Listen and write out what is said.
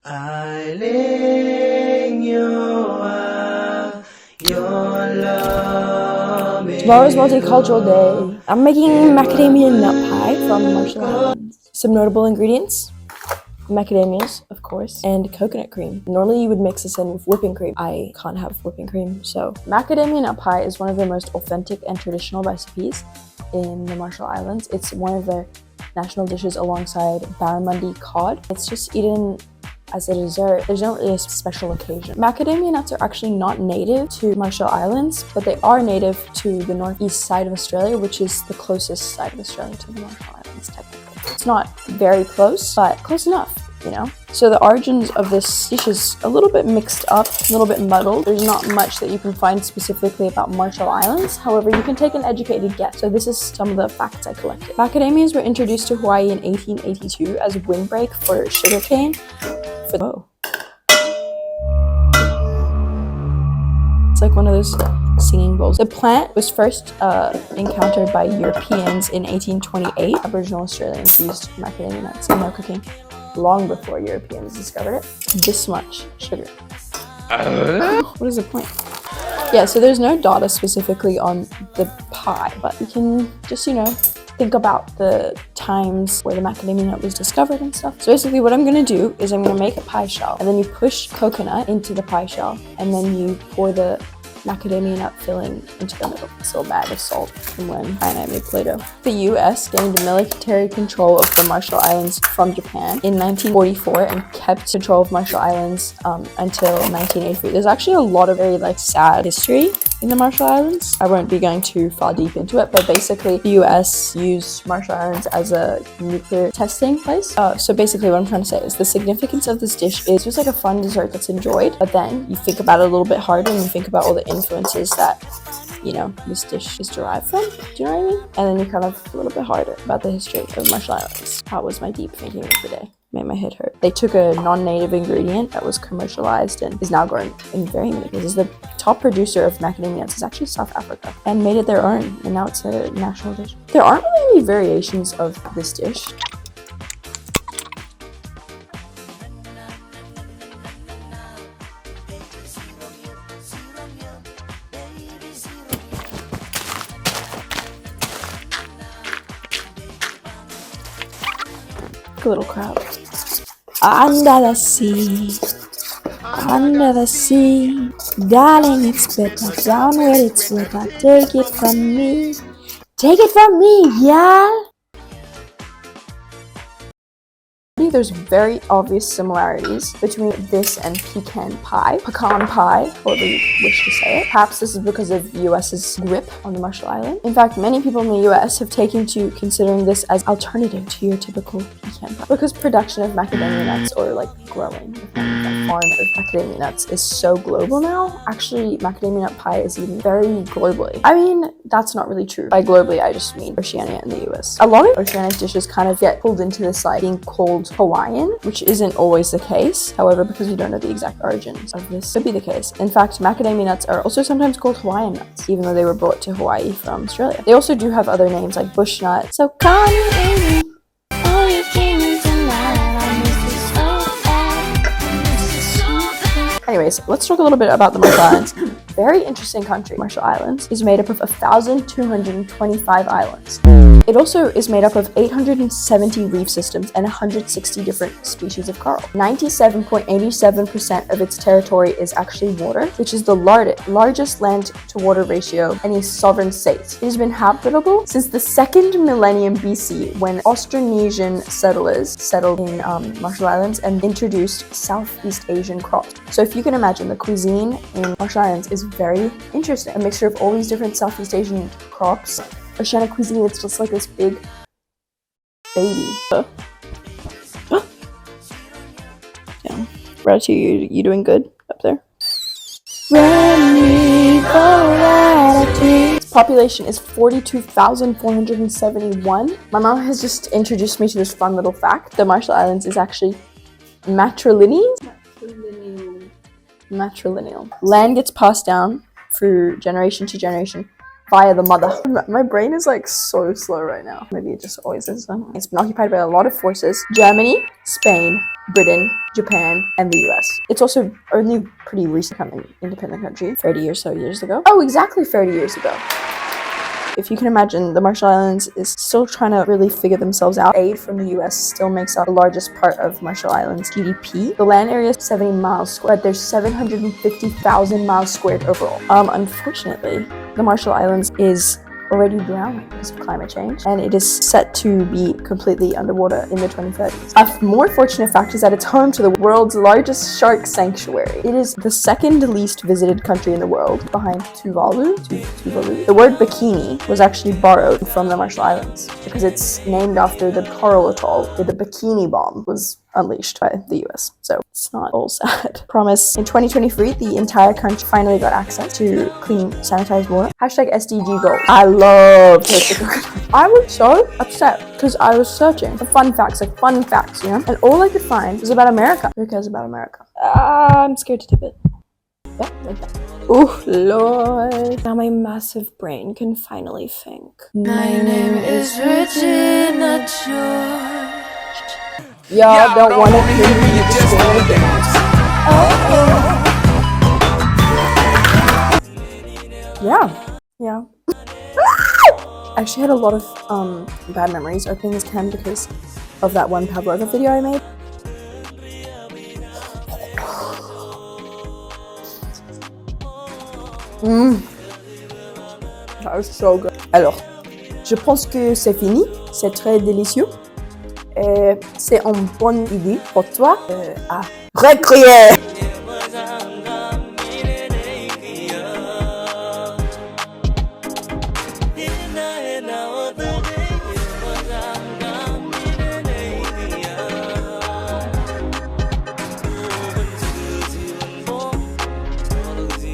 Tomorrow is Multicultural Day. I'm making macadamia nut pie from Marshall Islands. Some notable ingredients: macadamias, of course, and coconut cream. Normally you would mix this in with whipping cream. I can't have whipping cream, so macadamia nut pie is one of the most authentic and traditional recipes in the Marshall Islands. It's one of their national dishes alongside barramundi cod. It's just eaten as a dessert. There's not really a special occasion. Macadamia nuts are actually not native to Marshall Islands, but they are native to the northeast side of Australia, which is the closest side of Australia to the Marshall Islands, technically. It's not very close, but close enough, you know? So the origins of this dish is a little bit mixed up, a little bit muddled. There's not much that you can find specifically about Marshall Islands. However, you can take an educated guess. So this is some of the facts I collected. Macadamias were introduced to Hawaii in 1882 as a windbreak for sugarcane. It's like one of those singing bowls. The plant was first encountered by Europeans in 1828. Aboriginal Australians used macadamia nuts in their cooking long before Europeans discovered it. This much sugar. What is the point? Yeah, so there's no data specifically on the pie, but you can just, think about the times where the macadamia nut was discovered and stuff. So basically what I'm gonna do is I'm gonna make a pie shell, and then you push coconut into the pie shell, and then you pour the macadamia nut filling into the middle. This little bag of salt from when I made Play-Doh. The US gained military control of the Marshall Islands from Japan in 1944 and kept control of Marshall Islands until 1983. There's actually a lot of very sad history in the Marshall Islands. I won't be going too far deep into it, but basically the US used Marshall Islands as a nuclear testing place. So basically what I'm trying to say is the significance of this dish is just like a fun dessert that's enjoyed, but then you think about it a little bit harder and you think about all the influences that this dish is derived from. Do you know what I mean? And then you kind of a little bit harder about the history of Marshall Islands. That was my deep thinking of the day. Made my head hurt. They took a non-native ingredient that was commercialized and is now grown in very many places. The top producer of macadamia nuts is actually South Africa and made it their own, and now it's a national dish. There aren't really any variations of this dish. A little crowd. Under the sea, darling, it's better down where it's wetter. Take it from me, y'all. There's very obvious similarities between this and pecan pie, however you wish to say it. Perhaps this is because of the US's grip on the Marshall Islands. In fact, many people in the US have taken to considering this as alternative to your typical pecan pie, because production of macadamia nuts, or growing farm of macadamia nuts, is so global now. Actually, macadamia nut pie is eaten very globally. I mean, that's not really true. By globally, I just mean Oceania and the US. A lot of oceanic dishes kind of get pulled into this being called Hawaiian, which isn't always the case. However, because we don't know the exact origins of this, could be the case. In fact, macadamia nuts are also sometimes called Hawaiian nuts, even though they were brought to Hawaii from Australia. They also do have other names like bush nut. So call me Amy. Oh, you came in tonight. I miss you so bad. Anyways, let's talk a little bit about the Marshall Islands. Very interesting country. Marshall Islands is made up of 1,225 islands. It also is made up of 870 reef systems and 160 different species of coral. 97.87% of its territory is actually water, which is the largest land-to-water ratio of any sovereign state. It has been habitable since the 2nd millennium BC, when Austronesian settlers settled in Marshall Islands and introduced Southeast Asian crops. So if you can imagine, the cuisine in Marshall Islands is very interesting. A mixture of all these different Southeast Asian crops. Oceanic cuisine, it's just like this big baby. Yeah. Ratatouille, you doing good up there? Its population is 42,471. My mom has just introduced me to this fun little fact. The Marshall Islands is actually matrilineal. Land gets passed down through generation to generation via the mother. My brain is like so slow right now. Maybe it just always is. It's been occupied by a lot of forces. Germany, Spain, Britain, Japan, and the US. It's also only pretty recent becoming an independent country, 30 or so years ago. Oh, exactly 30 years ago. If you can imagine, the Marshall Islands is still trying to really figure themselves out. Aid from the US still makes up the largest part of Marshall Islands GDP. The land area is 70 miles square, but there's 750,000 miles squared overall. Unfortunately, the Marshall Islands is already drowning because of climate change, and it is set to be completely underwater in the 2030s. A more fortunate fact is that it's home to the world's largest shark sanctuary. It is the second least visited country in the world, behind Tuvalu. The word bikini was actually borrowed from the Marshall Islands because it's named after the coral atoll where the bikini bomb was unleashed by the US. So it's not all sad. Promise. In 2023, the entire country finally got access to clean, sanitized water. Hashtag SDG goals. I love toasted coconut. I was so upset because I was searching for fun facts, you know? And all I could find was about America. Who cares about America? I'm scared to tip it. Yeah, like that. Oh, Lord. Now my massive brain can finally think. My name is Regina George. Y'all don't want to hear me just dance. Yeah. I actually had a lot of bad memories opening this can because of that one pavlova video I made. That was so good. Alors, je pense que c'est fini. C'est très délicieux. C'est une bonne idée pour toi à recréer.